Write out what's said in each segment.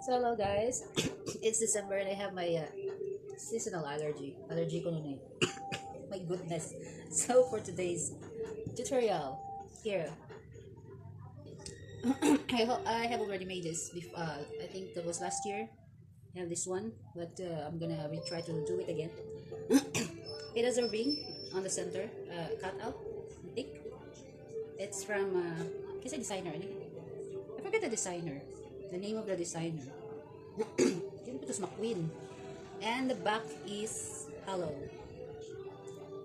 So hello guys, it's December and I have my seasonal allergy. Allergy ko nun eh. My goodness. So for today's tutorial, here, I have already made this before. I think that was last year. I have this one, but I'm gonna try to do it again. It has a ring on the center, cut out, thick. It's from, kasi designer. I forget the designer. The name of the designer. It was McQueen. And the back is hollow.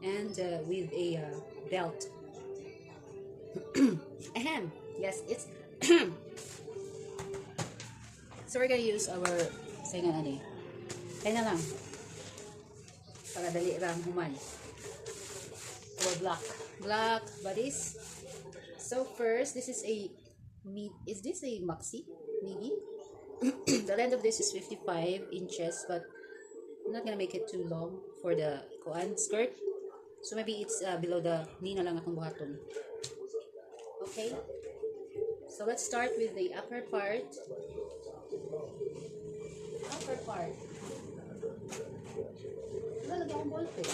And with a belt. Ahem. Yes, it's... So we're gonna use our... Sayo nga ano eh. Kaya na lang. Para dali lang human. Our black bodies. So first, this is a... Is this a maxi? Midi? The length of this is 55 inches, but I'm not gonna make it too long for the kuan skirt. So maybe it's below the knee na lang akong buhaton. Okay? So let's start with the upper part. Lalagyan akong ballpen.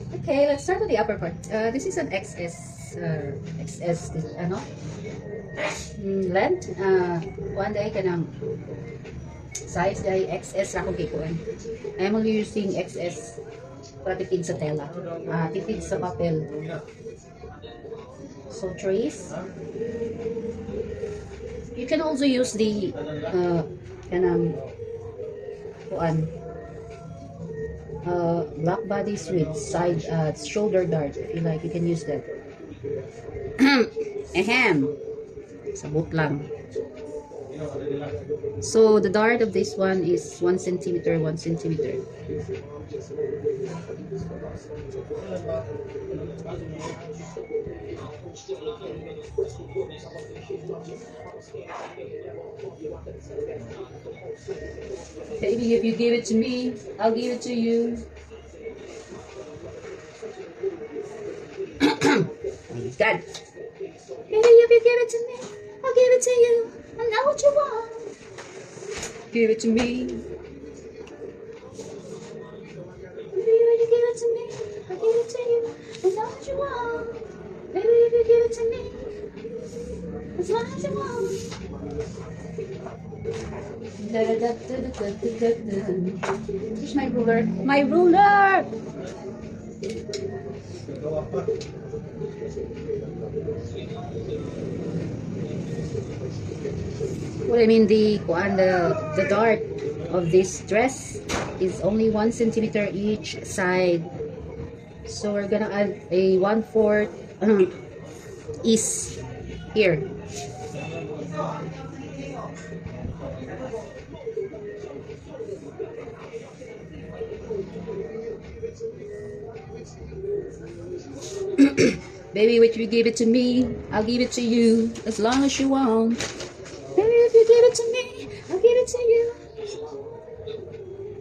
Okay, let's start with the upper part. This is an XS ano? Length. Kuan dai kanang size dai XS ra kung kikuan. I'm only using XS para tipid sa tela. Tipid sa papel. So trace. You can also use the kanang kuan black bodies with side shoulder dart. If you like, you can use that. Ahem. Sabot lang. So the dart of this one is 1 centimeter, 1 centimeter. Baby, if you give it to me, I'll give it to you. God. Baby, if you give it to me, I'll give it to you. I know what you want. Give it to me. Baby, if you give it to me, I'll give it to you. I know what you want. Baby, if you give it to me, as long as you want. Here's my ruler. My ruler! Well, I mean the dart of this dress is only 1 centimeter each side. So we're gonna add a 1/4 is here. Baby, if you give it to me, I'll give it to you as long as you want. Baby, if you give it to me, I'll give it to you.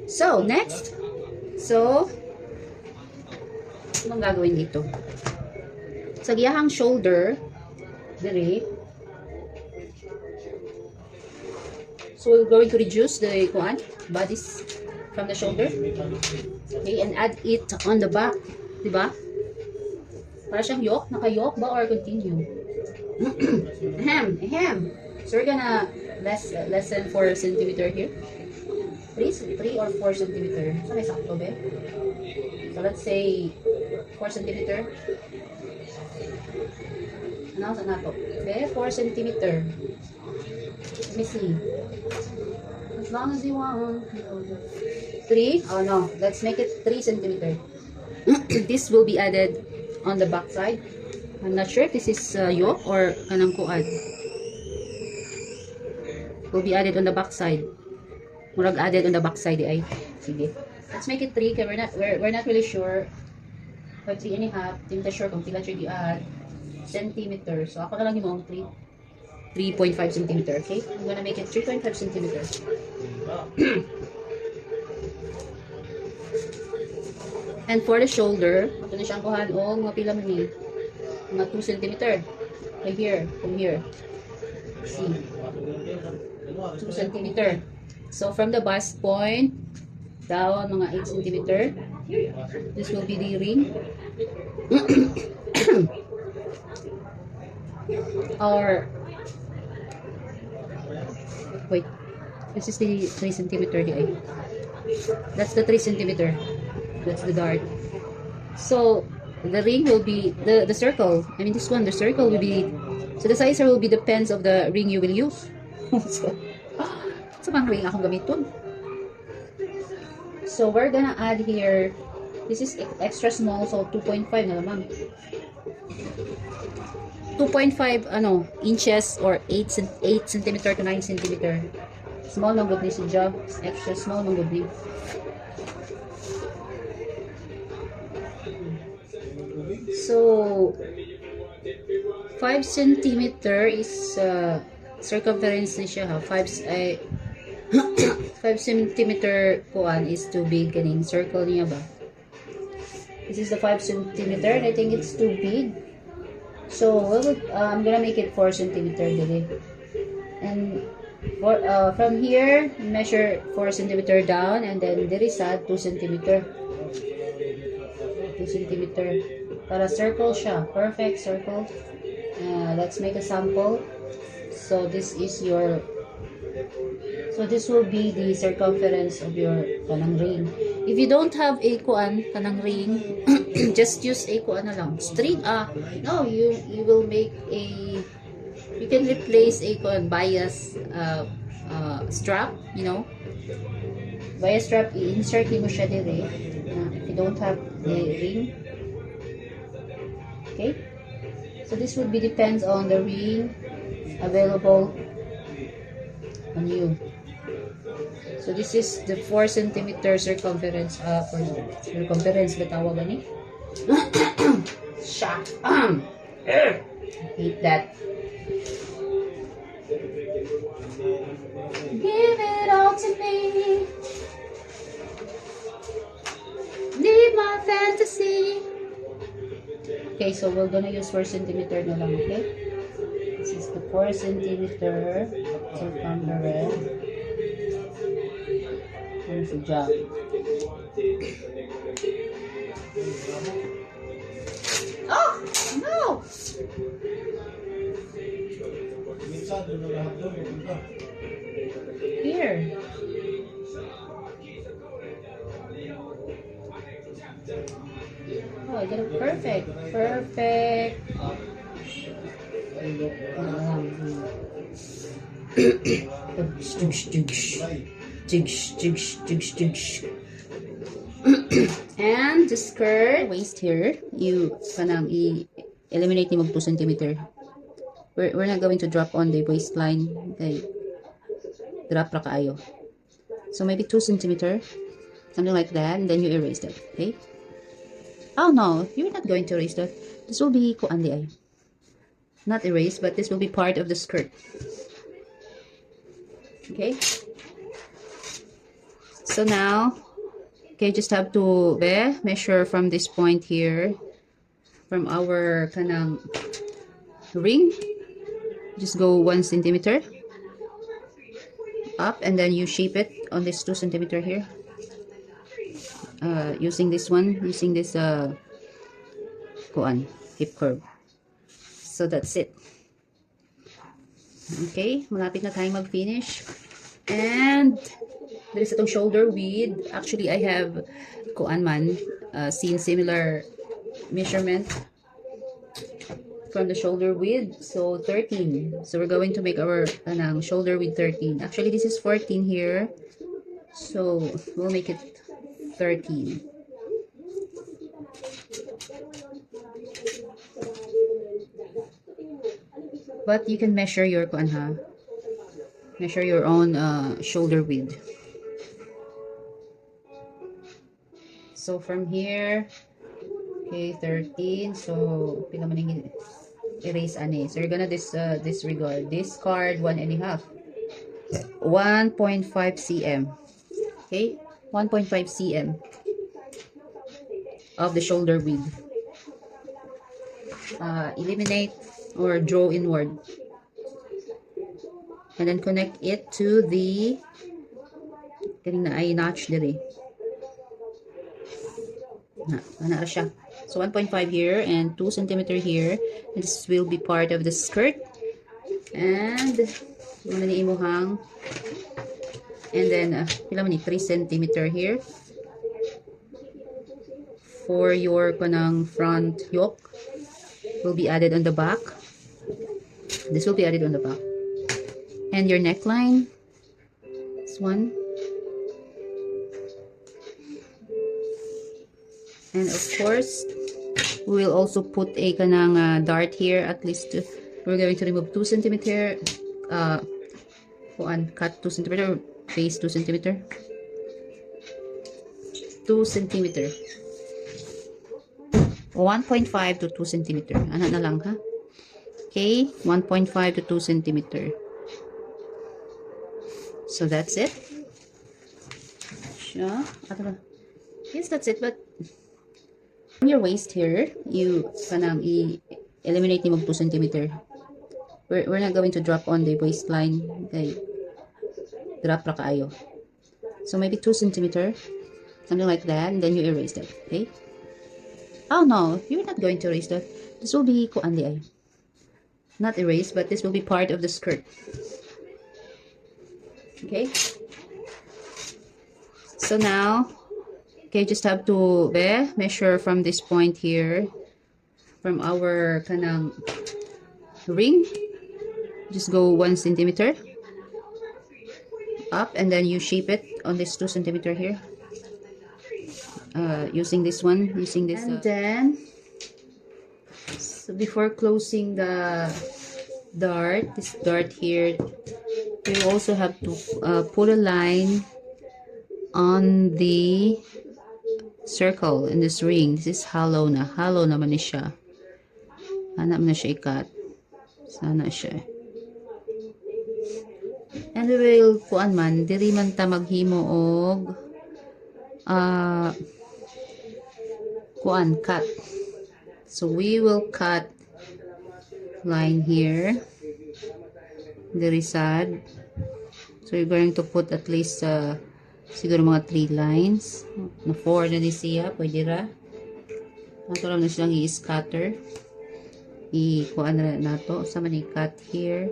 So, next. So, anong gagawin dito? Sa giyahang shoulder, dire. So, we're going to reduce the bodies from the shoulder. Okay, and add it on the back. Diba? Para siyang yoke? Naka-yoke ba or continue? Ahem. So we're gonna lessen 4 centimeter here. 3 or 4 centimeter. So may sakto ba? So let's say 4 centimeter. Ano sa nato? Okay, 4 centimeter. Let me see. As long as you want. 3? Oh no, let's make it 3 centimeter. This will be added on the back side. I'm not sure if this is yoke or kanang kuad. Will be added on the back side. Murag added on the back side ay. Sige. Let's make it 3 kaya we're not really sure. But 3 and a half. Hindi ta sure kung pila siya di-add. Centimeter. So ako na lang yung 3.5 centimeter. Okay? I'm gonna make it 3.5 centimeter. And for the shoulder, ito na siyang kuhan o mga pila man ni mga 2 cm. Right here, from here. See, 2 centimeter. So from the bust point down mga 8 centimeter. This will be the ring. Or wait, this is the 3 centimeter di. That's the 3 centimeter. That's the dart. So the ring will be the circle. I mean this one, the circle will be, so the size will be depends of the ring you will use. So bang ring akong gamiton? So we're gonna add here, this is extra small, so 2.5 na lamang. 2.5 inches or 8 centimeter to 9 centimeter. Small lang good ni si job, extra small lang good ni. So 5 centimeter is circumference ni siya ha. 5 centimeter kuan is too big kaning circle niya ba. This is the 5 centimeter and I think it's too big. So I'm gonna make it 4 centimeter dili. And from here measure 4 centimeter down and then there is 2 centimeter. 2 centimeter para circle siya, perfect circle. Let's make a sample. So this is your, so this will be the circumference of your kanang ring. If you don't have a kuan kanang ring, just use a kuan na lang string. No, you will make a, you can replace a kuan bias strap, you know, bias strap, i-insert mo siya dire if you don't have the ring. Okay, so this would be depends on the ring available on you. So this is the 4 centimeter circumference for circumference bitawa gani. Shock. Hate that. Give it all to me. Leave my fantasy. Okay, so we're gonna use 4 centimeter na lang, okay? This is the 4 centimeter circumference. That's the job. Oh! No! Here. Oh, I got it perfect. Perfect. And the skirt waist here, you kanang eliminate ni mag 2 centimeter. We're not going to drop on the waistline. Okay. Drop ra kaayo. So maybe 2 centimeter, something like that, and then you erase that. Okay. Oh no, you're not going to erase that. This will be kuandi ay. Not erased, but this will be part of the skirt. Okay. So now, okay, just have to measure from this point here, from our kanang ring. Just go 1 centimeter up, and then you shape it on this 2 centimeter here. Using this one, using this hip curve. So that's it. Okay, malapit na tayong mag-finish. And there is itong shoulder width. Actually, I have seen similar measurement from the shoulder width. So 13. So we're going to make our shoulder width 13. Actually, this is 14 here. So we'll make it 13. But you can measure your measure your own shoulder width. So from here, okay, 13. So pinamaning erase ani. So you're gonna disregard. Discard 1.5. 1.5 cm. Okay, 1.5 cm of the shoulder width. Eliminate or draw inward. And then connect it to the getting na ay notch diri. Ana siya. So 1.5 here and 2 centimeter here. And this will be part of the skirt. And muna ni imuhang. And then pila man ni 3 centimeter here for your kanang front yoke will be added on the back. This will be added on the back. And your neckline, this one. And of course, we will also put a kanang dart here. At least we're going to remove 2 centimeter. Cut 2 centimeter. Base 2 centimeter. 2 centimeter. 1.5 to 2 centimeter. Ano na lang ha? Okay, 1.5 to 2 centimeter. So that's it. Siya. Yes, that's it. But on your waist here, you kanang eliminate ni mag 2 centimeter. We're not going to drop on the waistline. Okay. Drop ra kaayo. So maybe 2 centimeter. Something like that. And then you erase that. Okay? Oh no, you're not going to erase that. This will be kuan di ay. Not erased, but this will be part of the skirt. Okay? So now, okay, just have to measure from this point here, from our kanang ring. Just go 1 centimeter up, and then you shape it on this 2 centimeter here. Using this one, and then so before closing the dart, this dart here, you also have to put a line on the circle in this ring. This is hollow naman ni siya. Hanap na siya ikat. Sana siya. And we will kuan man diri man ta maghimo og kuan cut. So we will cut line here, diri sad. So you're going to put at least siguro mga 3 lines. Na 4 na ni siya, pwede ra. Ato lang na silang i-scatter. I-kuan na nato. Sa man i-cut here.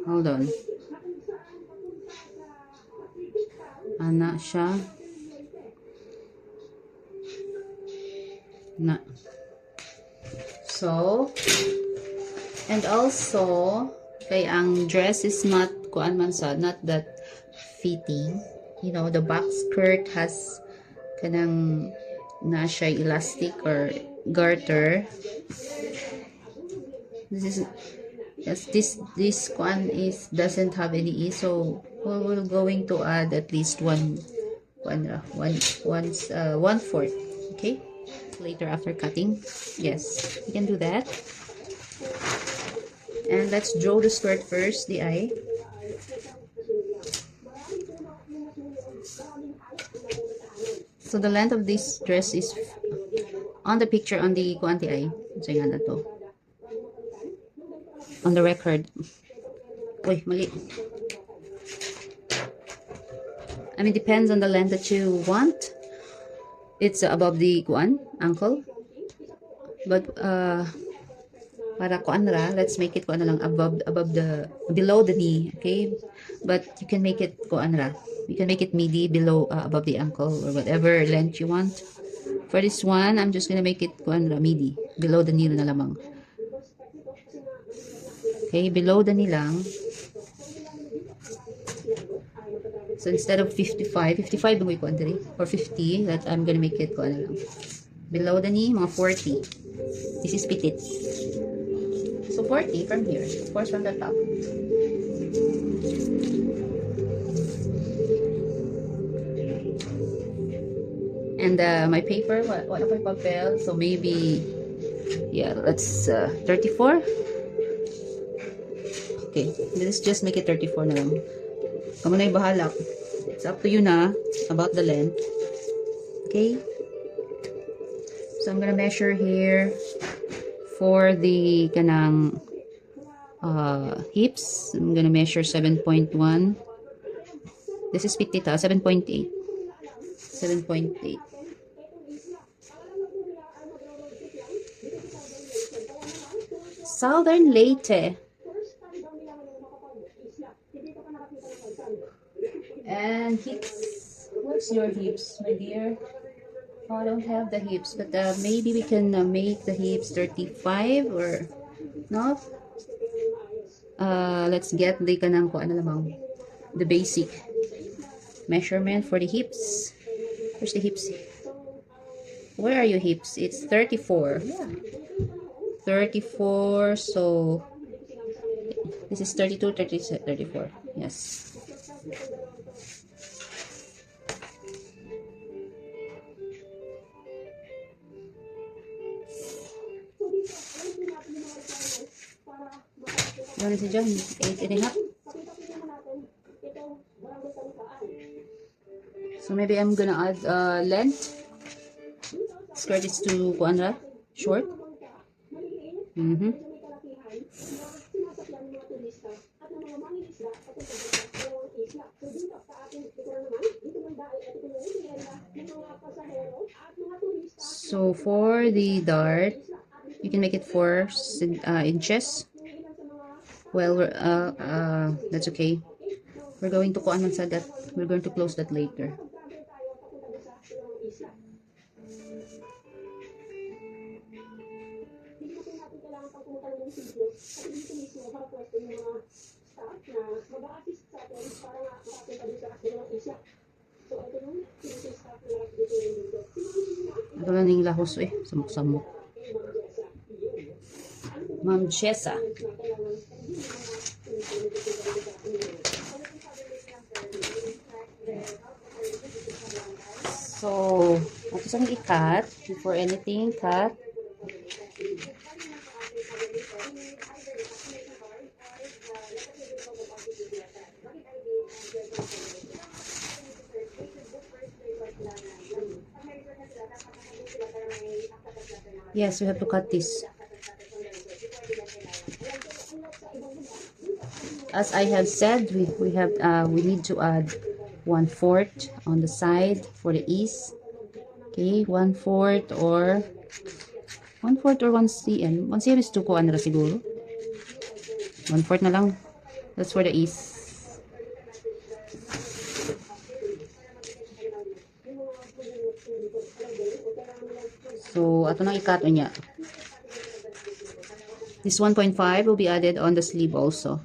Hold on. Ana siya. Na. So, and also, kay ang dress is not, kuan man sa, not that fitting. You know, the back skirt has kanang na siya elastic or garter. This is, yes, this kuan is doesn't have any E, so we're going to add at least one fourth. Okay, later after cutting. Yes, you can do that. And let's draw the skirt first, the eye. So the length of this dress is on the picture on the kuan the eye. So yan na to. On the record. Uy, mali. I mean, depends on the length that you want. It's above the kuan, ankle. But para kuan ra, let's make it kuan na lang below the knee, okay? But you can make it kuan ra. You can make it midi below above the ankle or whatever length you want. For this one, I'm just gonna make it kuan ra midi below the knee na lamang. Okay, below the knee lang. So instead of 55 mo ko andiri, or 50, that I'm gonna make it ko ano lang. Below the knee, mga 40. This is petite. So 40 from here, of course from the top. And my paper, what ako papel? So maybe, yeah, let's 34. Okay, let's just make it 34 na lang. Kamu na bahala. It's up to you na about the length. Okay. So I'm gonna measure here for the kanang hips. I'm gonna measure 7.1. This is pitita, 7.8. 7.8. Southern Leyte. And hips. What's your hips, my dear? Oh, I don't have the hips, but maybe we can make the hips 35 or no? Let's get the kanang ko ano lamang, the basic measurement for the hips. Where's the hips? Where are your hips? It's 34. Yeah. 34. So this is 32, 30, 34. Yes. Ano si John? 8.5. So maybe I'm gonna add length. Skirt is too kuanra short. So for the dart, you can make it 4 inches. Well, that's okay. We're going to kuan man sa that. We're going to close that later. Ito lang yung lahos samok-samok. Ma'am Jessa. So, ito siyang i-cut. Before anything, cut. Yes, we have to cut this. As I have said, we need to add 1/4 on the side for the ease. Okay, 1/4 or 1 cm. 1 cm is too kuan na siguro. 1/4 na lang. That's for the ease. So, ato nang i-cut niya. This 1.5 will be added on the sleeve also.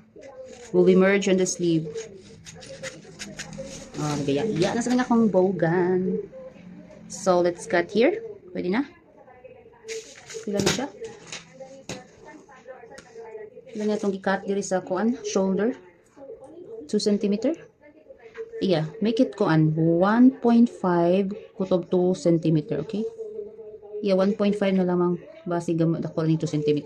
Will be merged on the sleeve. Oh, nagaya-iya na sa nga akong bogan. So, let's cut here. Pwede na? Pila na siya? Pila na itong i-cut diri sa kuan, shoulder. 2 cm. Yeah, make it kuan 1.5 kutob 2 cm, okay? Yeah, 1.5 na lamang base gamot ako ni 2 cm.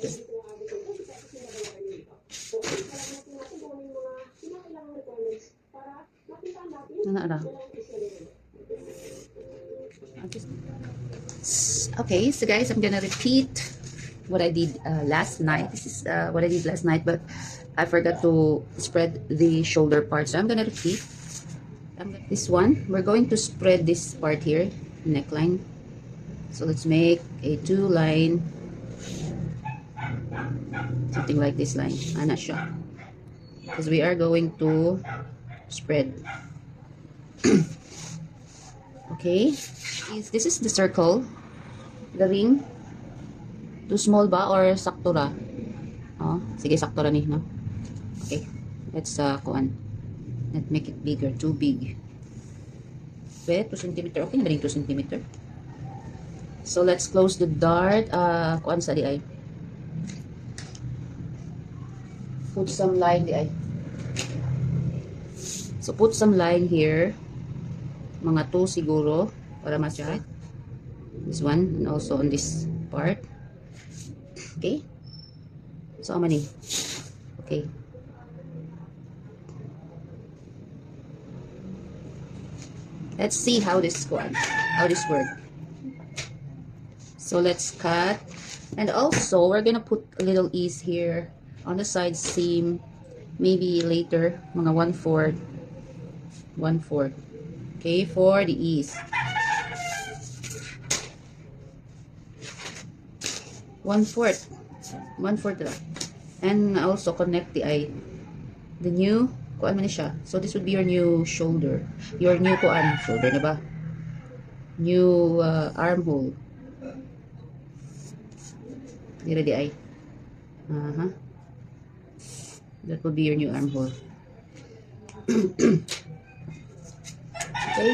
Okay, so guys, I'm gonna repeat what I did last night. This is what I did last night, but I forgot to spread the shoulder part, so I'm gonna repeat. This one, we're going to spread this part here, neckline. So let's make a 2-line, something like this line. I'm not sure, because we are going to spread. Okay, this is the circle, the ring. Too small ba or sakto ra? Oh, sige, sakto ra ni, no? Okay, let's kuan. Let's make it bigger, too big. Okay, 2 cm. Okay, na 2 cm. So let's close the dart. Kuan sa di ay. Put some line di ay. So put some line here. Mga 2 siguro para mas right. This one and also on this part. Okay. So how many? Okay. Let's see how this goes. how this works. So let's cut. And also, we're gonna put a little ease here on the side seam. Maybe later, mga 1/4. 1/4. Okay, for the ease. 1/4. 1/4 lang. And also connect the new kuan man siya. So this would be your new shoulder. Your new kuan shoulder na ba? New armhole. Dira di ay. That will be your new armhole. Okay.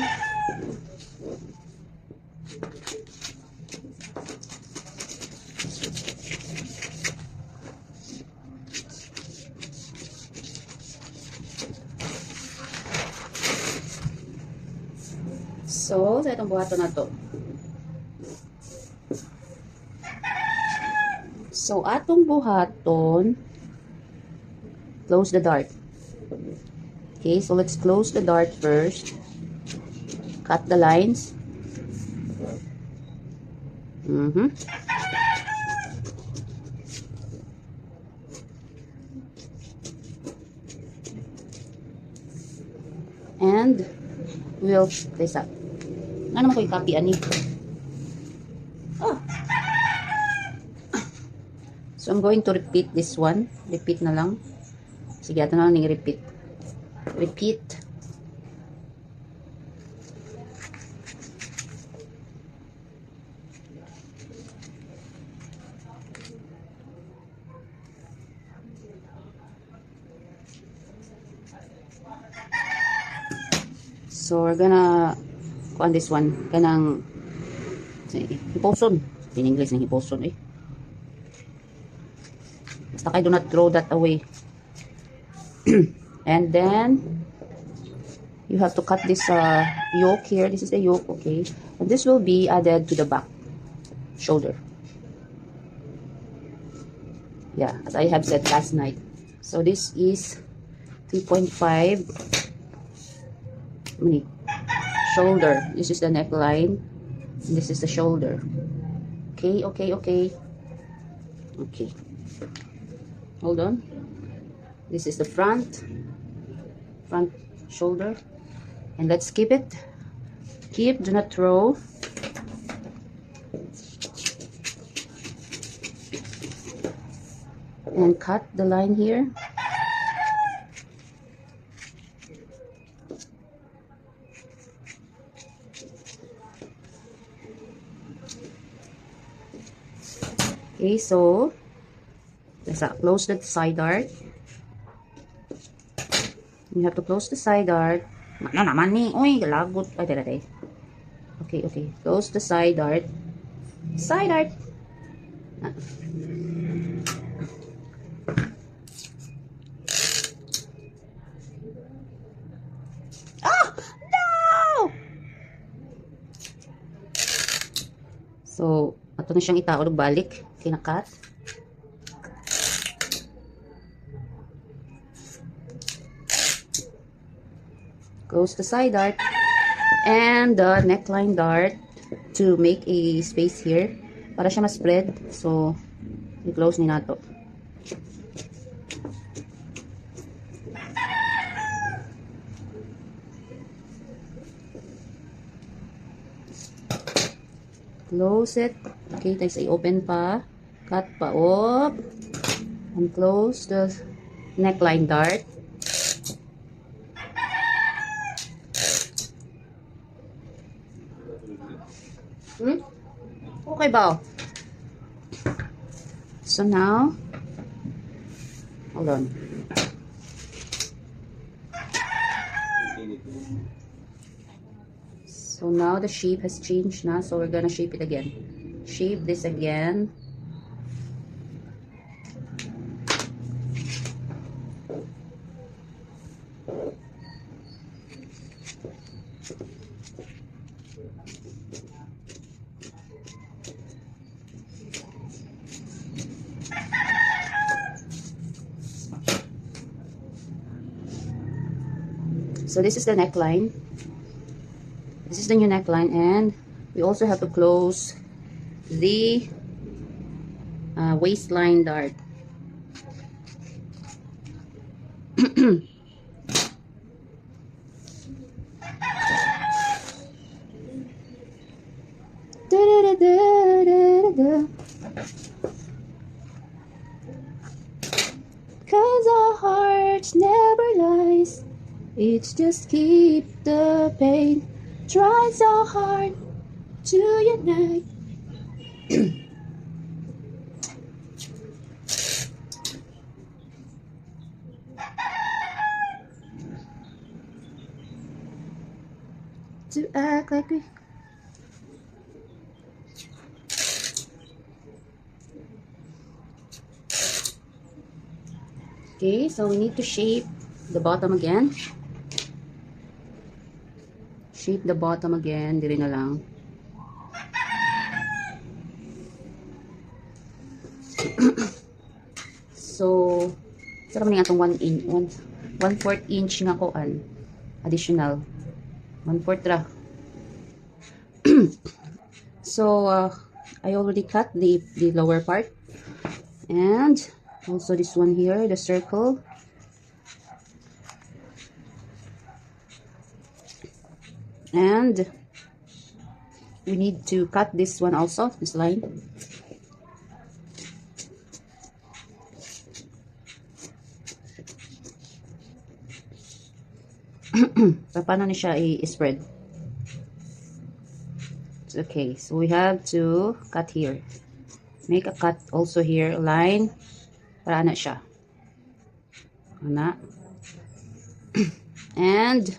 So, sa itong buhaton na to. So, atong buhaton, close the dart. Okay, so let's close the dart first. Cut the lines. And we'll place up. Ano naman ko i-copy ani? Oh. So I'm going to repeat this one. Repeat na lang. Sige, ato na lang repeat. Repeat. So we're gonna on this one kanang hiposon in English ng hiposon basta kayo do not throw that away. And then you have to cut this yoke here. This is the yoke, okay, and this will be added to the back shoulder, yeah, as I have said last night. So this is 3.5 shoulder. This is the neckline. And this is the shoulder. Okay. Hold on. This is the front shoulder. And let's keep it. Keep, do not throw. And cut the line here. Okay, so let's close the side dart. You have to close the side dart. Ano naman ni? Uy, lagot. Ay, tira. Okay. Close the side dart. Side dart. Ah! No! So, ato na siyang itaod balik. Kinakat. Close the side dart and the neckline dart to make a space here para siya ma-spread. So, i-close ni nato. Close it. Okay, tayo sa i-open pa. Cut pa up. And close the neckline dart. Okay ba? So now, hold on. So now the shape has changed na. So we're gonna shape it again. Shape this again. So this is the neckline. This is the new neckline, and We also have to close the waistline dart. Cause our hearts never lies. It's just keep the pain. Try so hard to unite. To act like we. Okay, so we need to shape the bottom again. Shape the bottom again. Dili na lang. So, sarap na nga itong 1/4 inch nga koan. Additional. 1/4 ra. So, I already cut the lower part. And also this one here, the circle. And we need to cut this one also, this line. Paano ni siya i-spread? Okay, so we have to cut here. Make a cut also here, line. Para na siya. Ana. And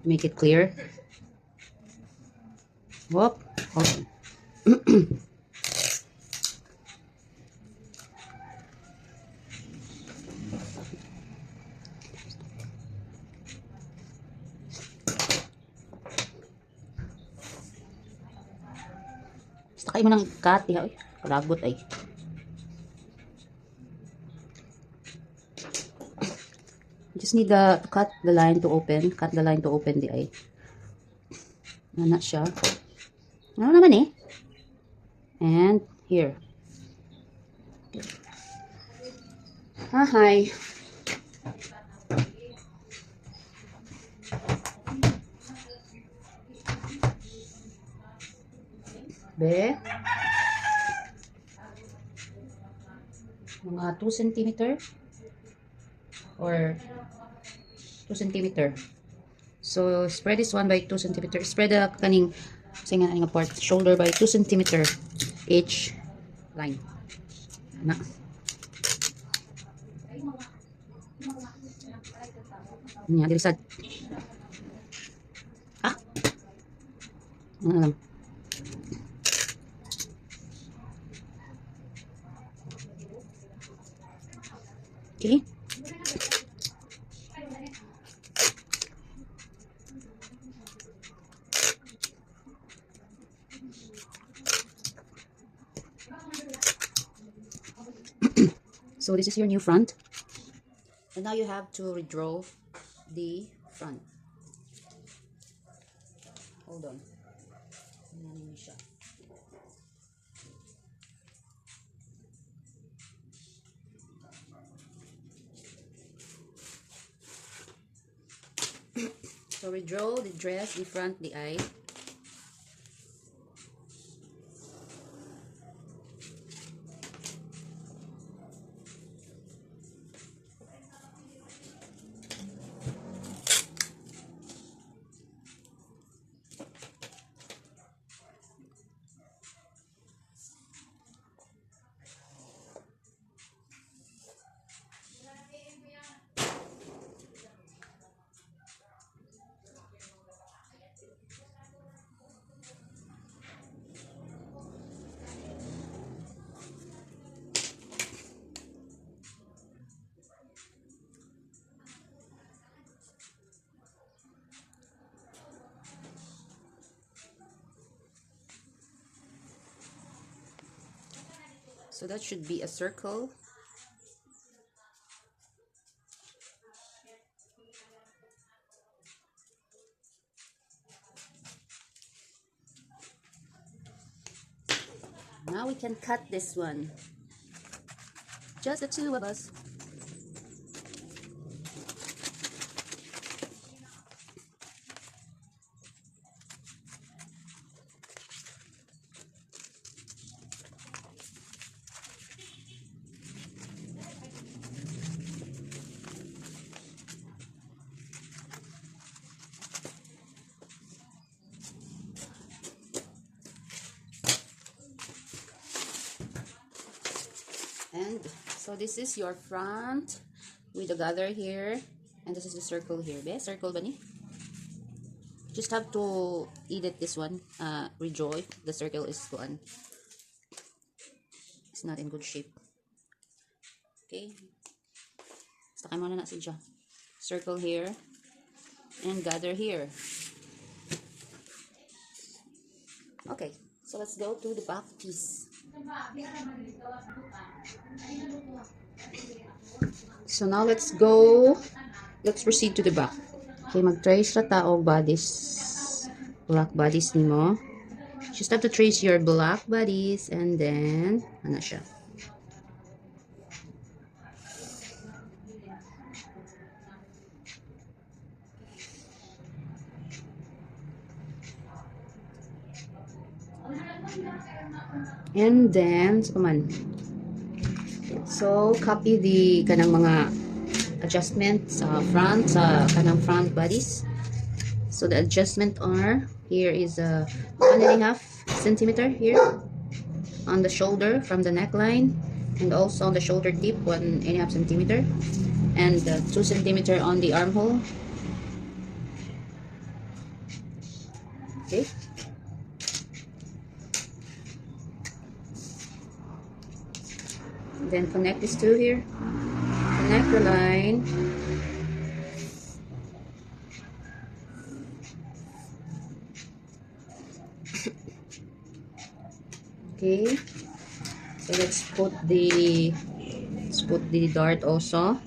make it clear. Whoop. Okay. Basta kayo mo ng cut. Kalagot ay. Just need to cut the line to open. Cut the line to open the eye. Ano siya? Ano naman eh? And here. Hi. Be. Mga 2 cm. Or 2 cm. So, spread this one by 2 cm. Spread the kaning part, shoulder by 2 cm each line. Na. Niya, dilisad. Ano lang. Okay. So this is your new front. And now you have to redraw the front. Hold on. So redraw the dress, the front, the eye. So that should be a circle. Now we can cut this one. Just the two of us. And so this is your front with the gather here, and this is the circle here. Be circle ba ni? Just have to edit this one. Rejoy. The circle is one. It's not in good shape. Okay. Basta kayo muna na siya. Circle here and gather here. Okay. So let's go to the back piece. So now let's proceed to the back. Okay, mag-trace ra ta og bodies. Black bodies nimo. Just have to trace your black bodies and then ano siya. And then, so copy the kanang mga adjustments sa front, sa kanang front bodies. So the adjustment are, here is 1.5 centimeter here on the shoulder from the neckline, and also on the shoulder tip 1.5 centimeter, and 2 centimeter on the armhole. Okay. Then connect these two here. Connect the line. Okay. So let's put the dart also.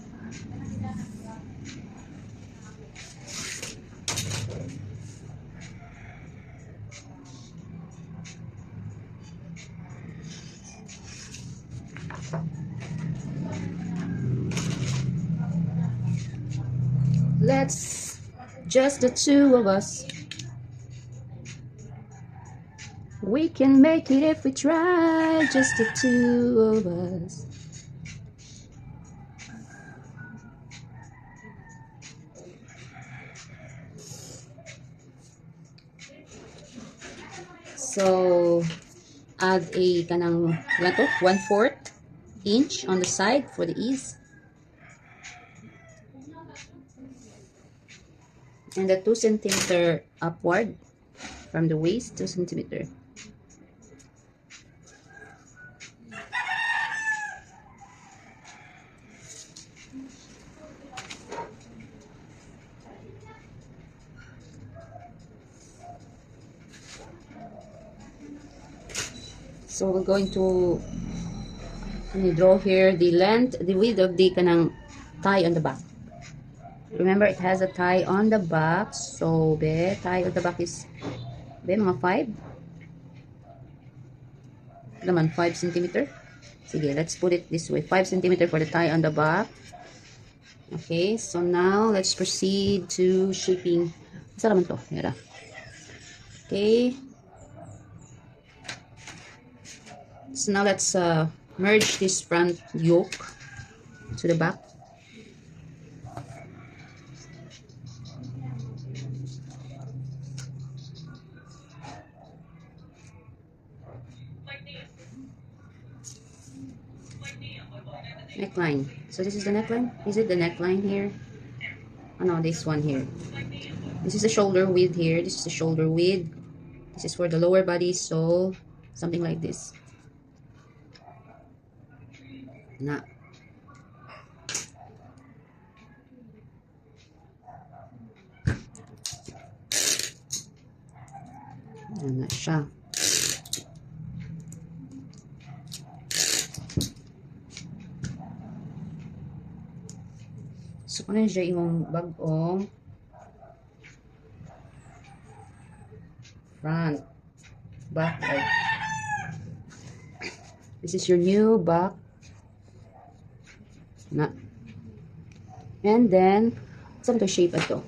Let's just the two of us. We can make it if we try, just the two of us. So add a kanang 1/4 inch on the side for the ease. And the 2 centimeter upward from the waist, 2 centimeter. So we're going to draw here the length, the width of the kanang tie on the back. Remember, it has a tie on the back. So, tie on the back is, mga 5. Naman, 5 centimeter. Sige, let's put it this way. 5 centimeter for the tie on the back. Okay, so now, let's proceed to shaping. Saan naman to? Mira. Okay. So, now let's merge this front yoke to the back. Neckline. So this is the neckline. Is it the neckline here? Oh no, this one here. This is the shoulder width here. This is the shoulder width. This is for the lower body. So something like this. Na. Yan na siya. So, kung siya yung bagong front, back, right. This is your new back. Na. And then, saan to shape ito?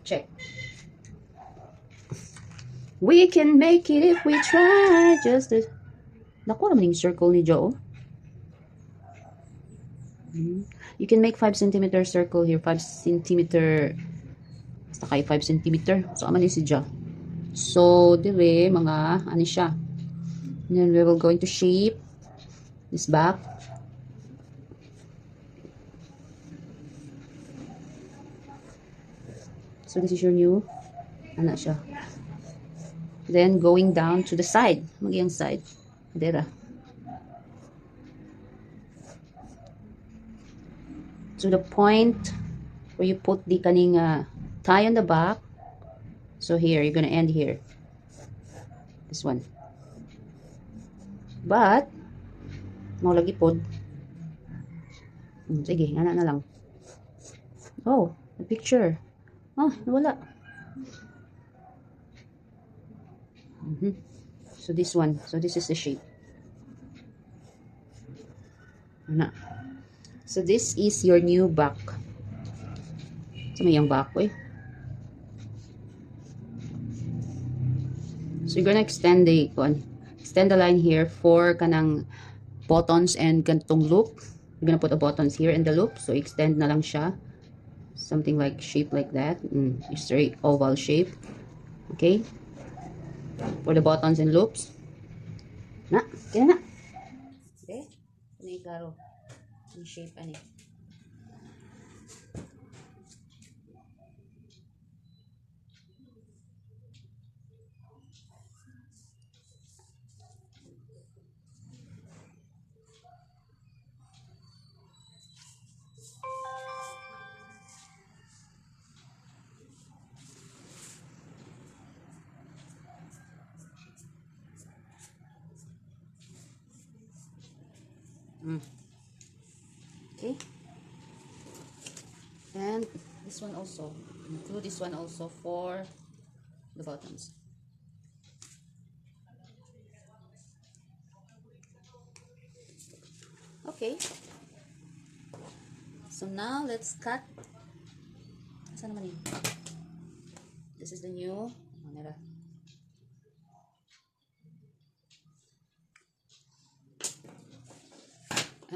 Check. We can make it if we try. Just this. Naku naman yung circle ni Joe. You can make 5 cm circle here. 5 cm. Basta kayo 5 cm. So, aman si Joe. So, dire, mga, ano siya. And then we will going to shape this back. So, this is your new, ano siya. Then, going down to the side. Magiging side. Dera. To the point where you put the kaning tie on the back. So, here, you're gonna end here. This one. But, mau lagi pod. Sige, ana na lang. Oh, the picture. Oh, nawala. So this one. So this is the shape. Ana. So this is your new back. So may yung back ko eh. So you're gonna extend the line here for kanang buttons and gantong loop. You're gonna put the buttons here in the loop. So extend na lang siya. Something like shape like that. Straight oval shape. Okay. For the buttons and loops. Na, kaya na. Okay. Ano yung klaro? Yung shape ani. Okay. And this one also. Include this one also for the buttons. Okay. So now let's cut. Saan naman yun? This is the new.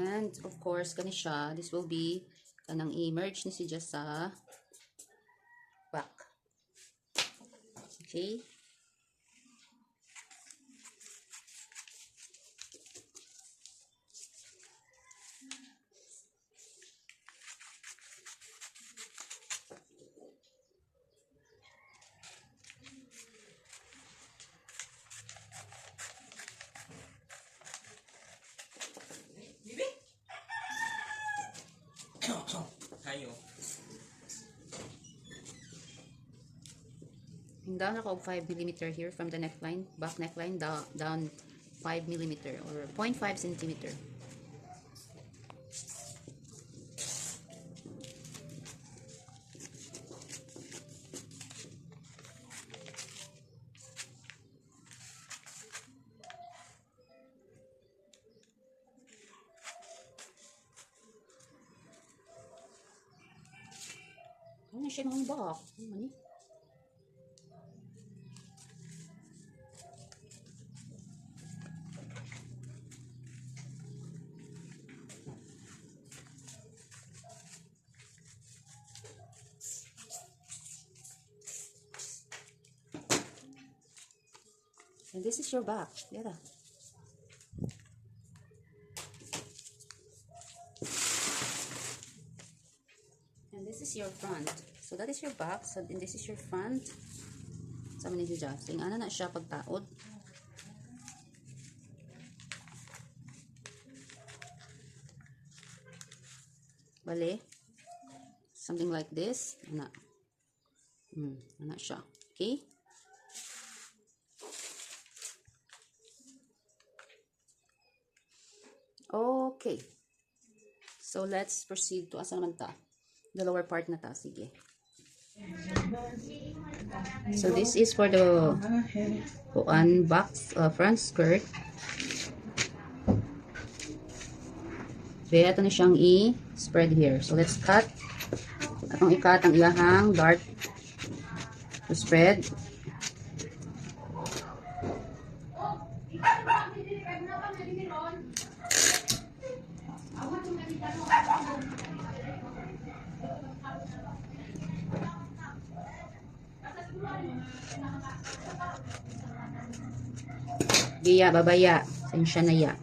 And of course, kani siya, this will be kanang i-merge ni siya sa back. Okay. Down ako 5 mm here from the neckline, back neckline, down 5 mm or 0.5 cm. Ano siya ng back? Ano? And this is your back. Yeah. And this is your front. So that is your back. So and this is your front. Sama ni siya. So yung ana na siya pagtaod. Bale. Something like this. Ana. Ana siya. Okay? Okay. So, let's proceed to asa naman ta? The lower part na ta. Sige. So, this is for the back front skirt. Be, ito na siyang i-spread here. So, let's cut. Atong i-cut ang iyahang dart to spread. Biya, babaya. Sensya na ya.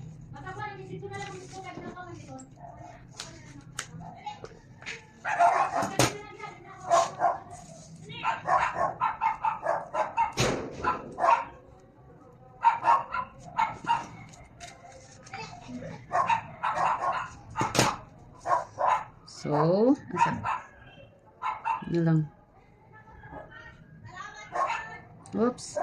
So, asa? Ano lang. Oops.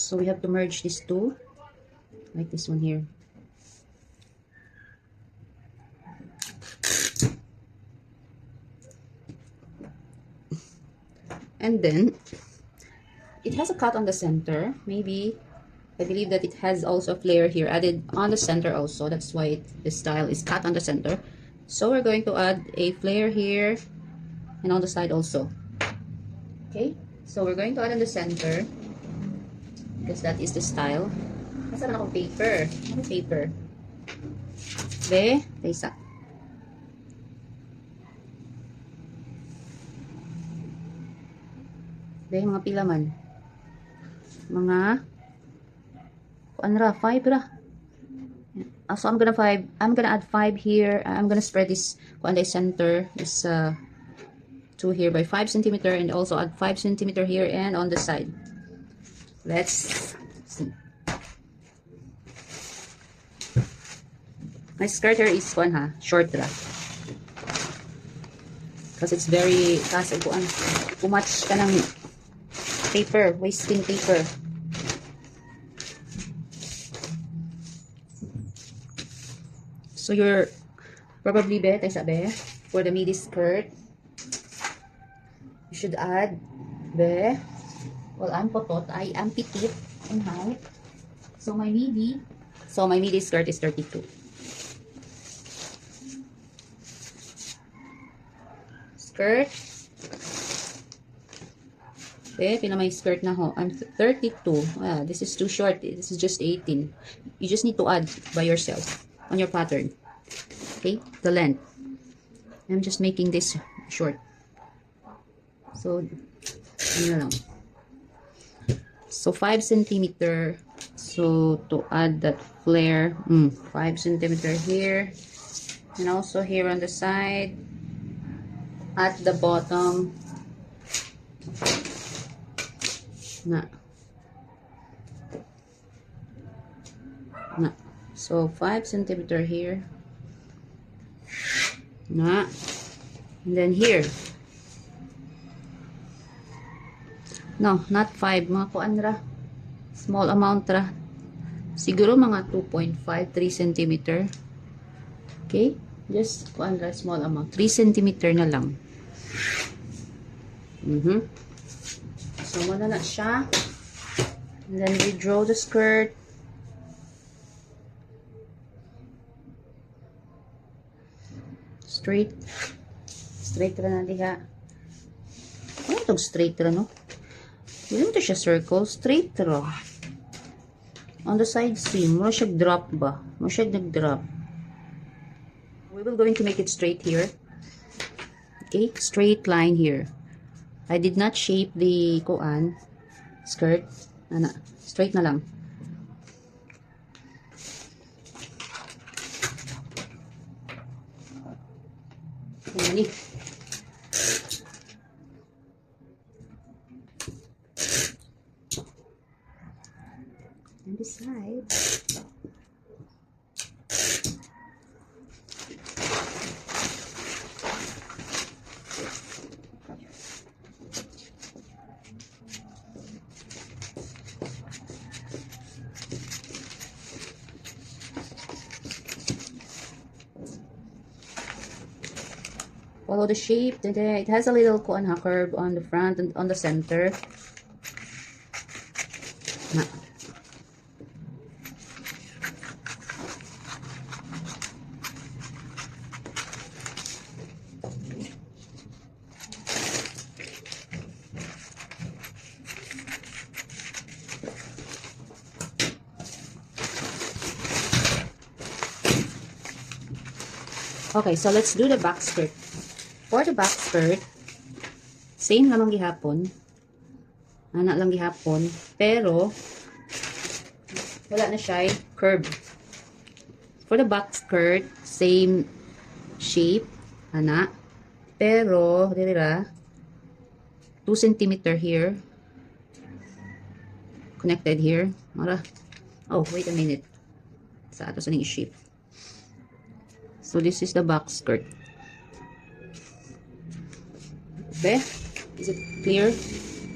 So we have to merge these two, like this one here. And then it has a cut on the center. Maybe I believe that it has also a flare here added on the center also. That's why this style is cut on the center. So we're going to add a flare here and on the side also. Okay, so we're going to add on the center because that is the style. Nasa na akong paper? Ano paper? Be, isa. Be, mga pila man. Mga kuan ra, 5 ra. So I'm gonna add 5 here. I'm gonna spread this kuan the center, this 2 here by 5 centimeter, and also add 5 centimeter here and on the side. Let's see. My skirt here is kuan ha, short ra. Because it's very kasi kuan, kumatch ka ng paper, wasting paper. So you're probably be, for the midi skirt, you should add be. Well, I'm potot, I am petite in height. So my midi skirt is 32. Skirt. Okay, pina my skirt na ho. I'm 32. This is too short. This is just 18. You just need to add by yourself on your pattern. Okay, the length. I'm just making this short. So, ano lang. So 5 centimeter. So to add that flare, 5 centimeter here, and also here on the side, at the bottom. Na. So 5 centimeter here. Na. And then here. No, not 5. Mga kuan ra. Small amount ra. Siguro mga 2.5, 3 centimeter. Okay? Just kuan ra, small amount. 3 centimeter na lang. So, wala na siya. And then we draw the skirt. Straight. Straight ra na diha. Ano itong straight ra, no? Hindi mo ito siya circle. Straight ra. On the side seam, mo siya drop ba? Mo siya nag-drop. We will going to make it straight here. Okay, straight line here. I did not shape the kuan skirt. Straight na lang. Yan. And besides, follow the shape. Then it has a little kuan curve on the front and on the center. Na. Okay, so let's do the back skirt. For the back skirt, same lamang gihapon. Ana lang gihapon, pero wala na siya curve. For the back skirt, same shape, ana. Pero dira 2 cm here. Connected here. Mara. Oh, wait a minute. Sa ato sa ning shape. So this is the back skirt. Okay? Is it clear?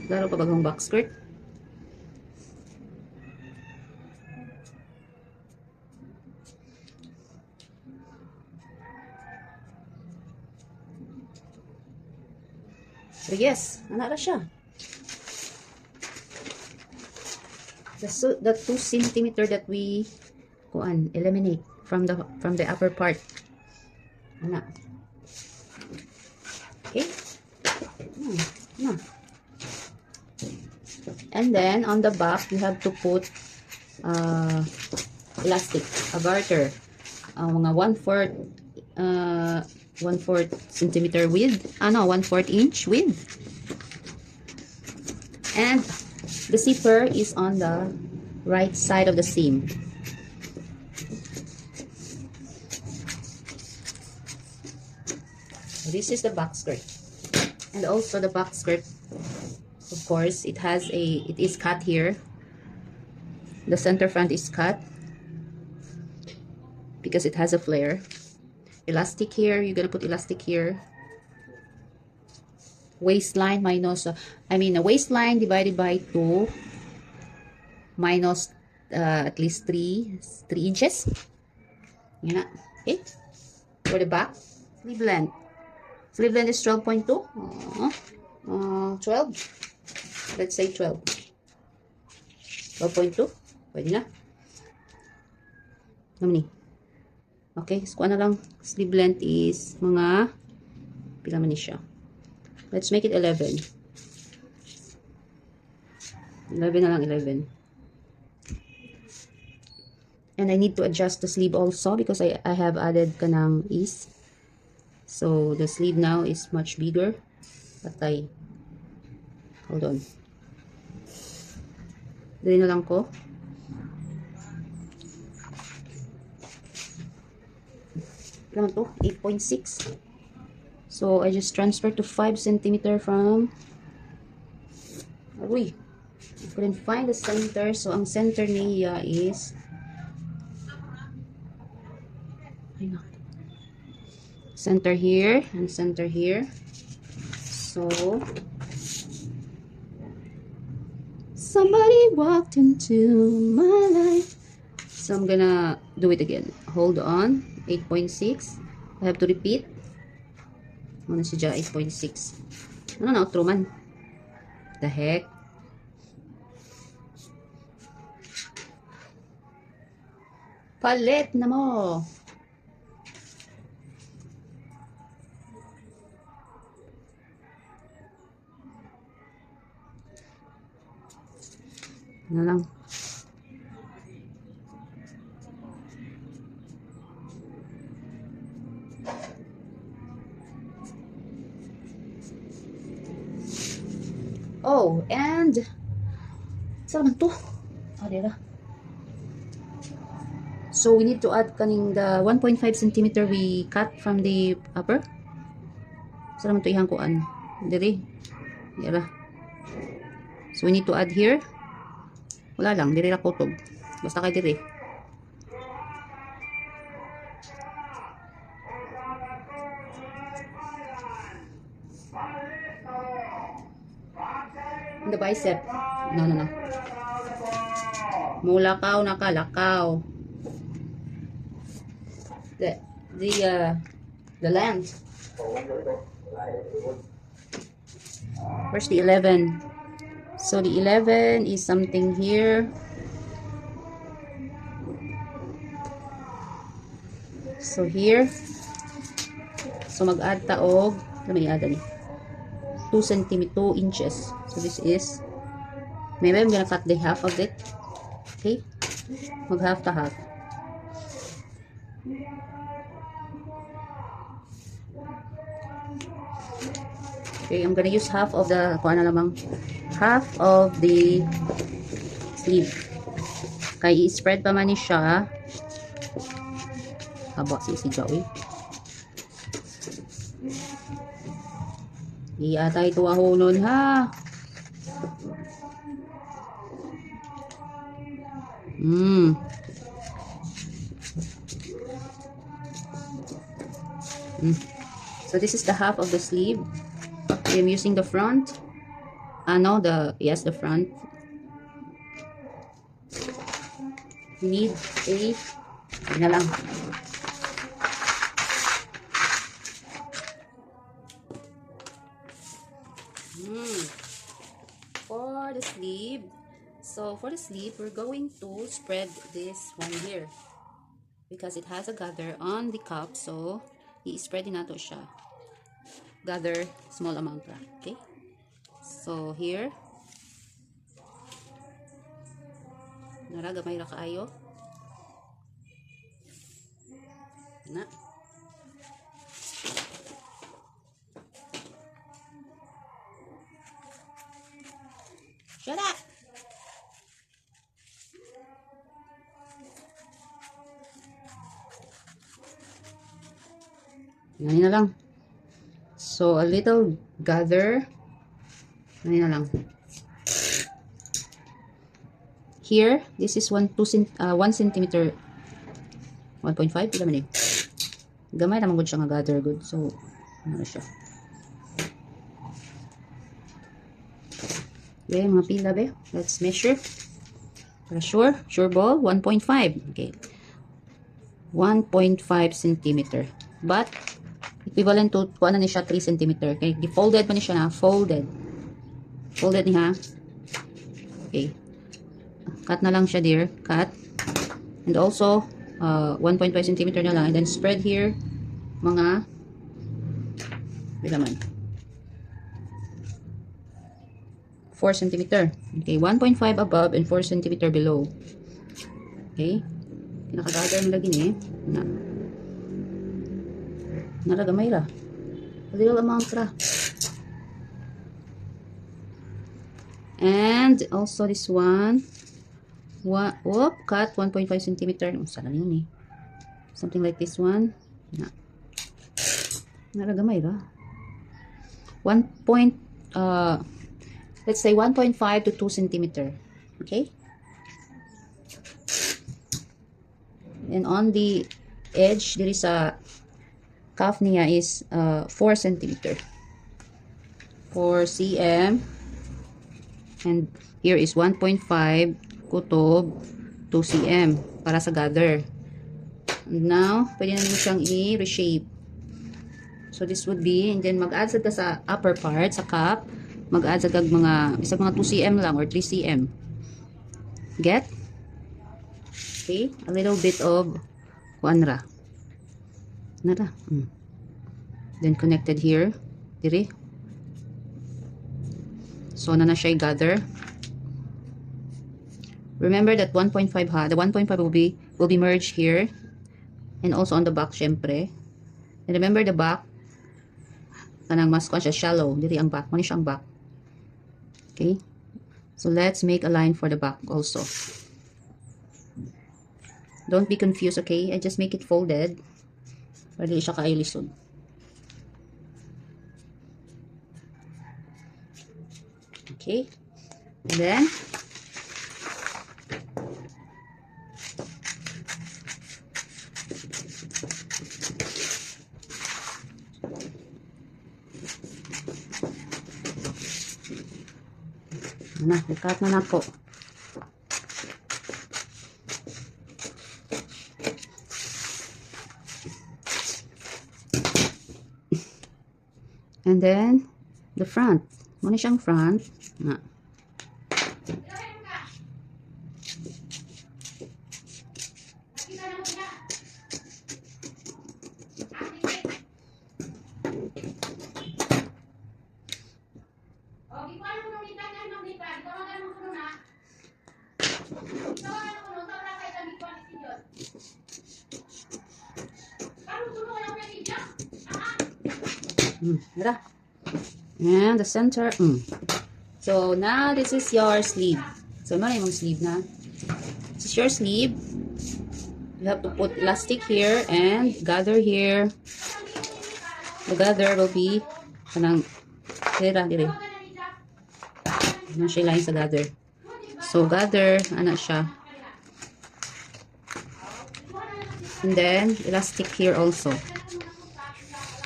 Laro pa bagong back skirt? So yes, ana ra siya. The 2 cm that we eliminate from the upper part. Ana. Okay? No. And then on the back you have to put elastic, a garter. Mga 1/4 centimeter width. 1/4 inch width. And the zipper is on the right side of the seam. This is the back skirt. And also the back skirt, of course, it is cut here. The center front is cut because it has a flare. Elastic here, you're gonna put elastic here. Waistline minus, the waistline divided by 2 minus at least 3 inches. Yan na. Okay. For the back, sleeve length. Sleeve length is 12.2. 12. Let's say 12. 12.2. Pwede na. Namani. Okay. So, ano lang. Sleeve length is mga pila man siya. Let's make it 11. 11 na lang, 11. And I need to adjust the sleeve also because I have added kanang ease. So the sleeve now is much bigger. Patay. Hold on. Dali na lang ko. Ilan to? 8.6. So I just transfer to 5 cm from. Uy. I couldn't find the center. So ang center niya is. Ay, no. Center here and center here. So somebody walked into my life. So I'm gonna do it again. Hold on. 8.6. I have to repeat. Ano siya? 8.6. Ano na outro man? The heck? Palit na mo. Ano lang. Oh, and saan naman to? Dira. So we need to add kaning the 1.5 cm we cut from the upper. Saan naman to ihang kuan? Diri. Dira. So we need to add here. Wala lang, diri ra kutob. Basta kay diri. The bicep. No. Mulakaw, nakalakaw. The length Where's the 11? So the 11 is something here. So here. So mag-add ta og may add ni 2 cm, 2 inches. So this is, maybe I'm gonna cut the half of it. Okay? Mag half to half. Okay, I'm gonna use half of the, kung ano lamang, half of the sleeve. Kaya i-spread pa man ni siya. Haba si Joey. Iyatay ito ahonon ha. So this is the half of the sleeve. I'm using the front. No, the front. We need a, na lang. For the sleeve, so for the sleeve, we're going to spread this one here because it has a gather on the cup. So i-spread din nato siya. Gather small amount lang. Okay. So here, naragamay ra kaayo. Na. Shut up! Ganyan na lang. So, a little gather. Ganyan na lang. Here, this is 1 centimeter. 1.5, pila man eh. Gamay naman good siya nga gather good. So, ano siya. Okay, mga pila be. Let's measure. Para sure ball, 1.5. Okay. 1.5 centimeter. But, equivalent to, kung ano ni siya, 3 centimeter. Okay, folded pa ni siya na, folded. Folded ni ha. Okay. Cut na lang siya dear. Cut. And also, 1.5 centimeter na lang. And then spread here, mga, bilaman. 4 centimeter. Okay, 1.5 above and 4 centimeter below. Okay. Pinakagagar mo lagi ni. Naragamay ra. A little amount ra. And also this one. Cut 1.5 centimeter. Sana yun eh. Something like this one. Naragamay ra. Let's say 1.5 to 2 centimeter. Okay? And on the edge, there is a cuff niya is 4 centimeter. 4 cm. And here is 1.5 kutob 2 cm para sa gather. And now, pwede na nyo siyang i-reshape. So this would be, and then mag-add sa upper part, sa cup, mag-add sa mga 2 cm lang or 3 cm. Get? Okay, a little bit of kuanra. Nara. Then connected here. Diri. So na siya gather. Remember that 1.5 ha. The 1.5 will be merged here and also on the back syempre. And remember the back kanang mas kuan siya shallow. Diri ang back. Mani siya ang back. Okay? So let's make a line for the back also. Don't be confused, okay? I just make it folded. Para di siya kaayo lisod. Okay? And then ikat na nako. And then, the front. Muna siyang front. Na. Ito. And the center. So, now this is your sleeve. So, ano yung sleeve na? This is your sleeve. You have to put elastic here and gather here. The gather will be kanang dire. Ano siya line sa gather. So, gather, ano siya. And then, elastic here also.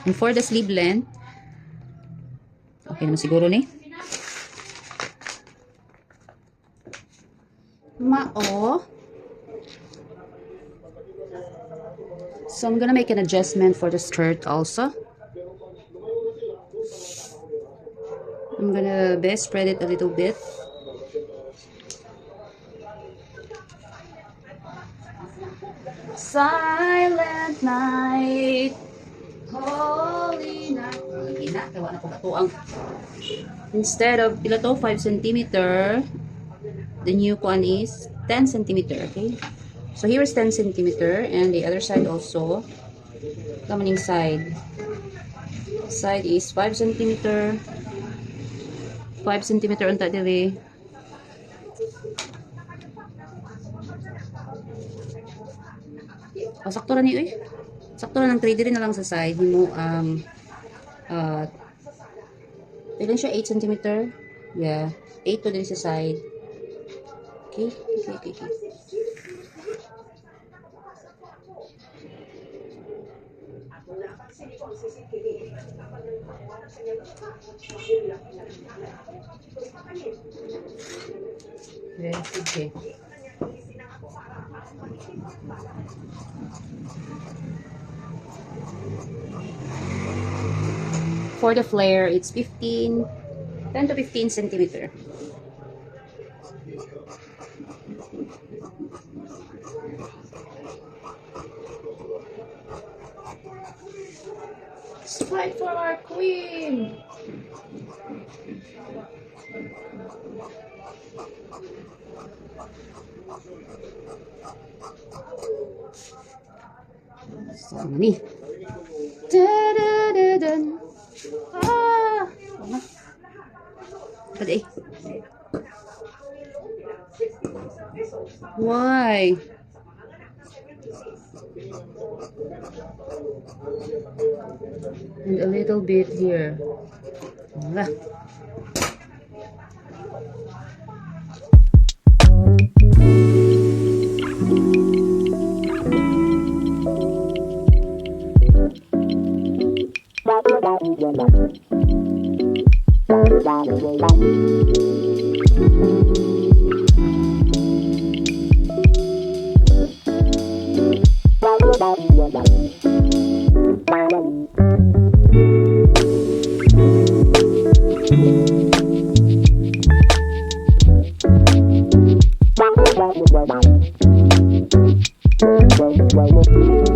And for the sleeve length, okay naman siguro ni. So I'm gonna make an adjustment for the skirt also. I'm gonna best spread it a little bit. Silent night, holy night. Instead of pila to 5 cm, the new one is 10 cm. Okay, so here is 10 cm and the other side also. Kamaning side is 5 cm. 5 cm unta diri. Sakto ra ni uy. Sakto ra ng 3 diri na lang sa side mo ilan siya 8 cm. Yeah, 8 to diri sa side. Okay. Okay. For the flare, it's 10 to 15 centimeter. Let's fight for our queen. So many. Kadai. Why? And a little bit here. Wala. Wow.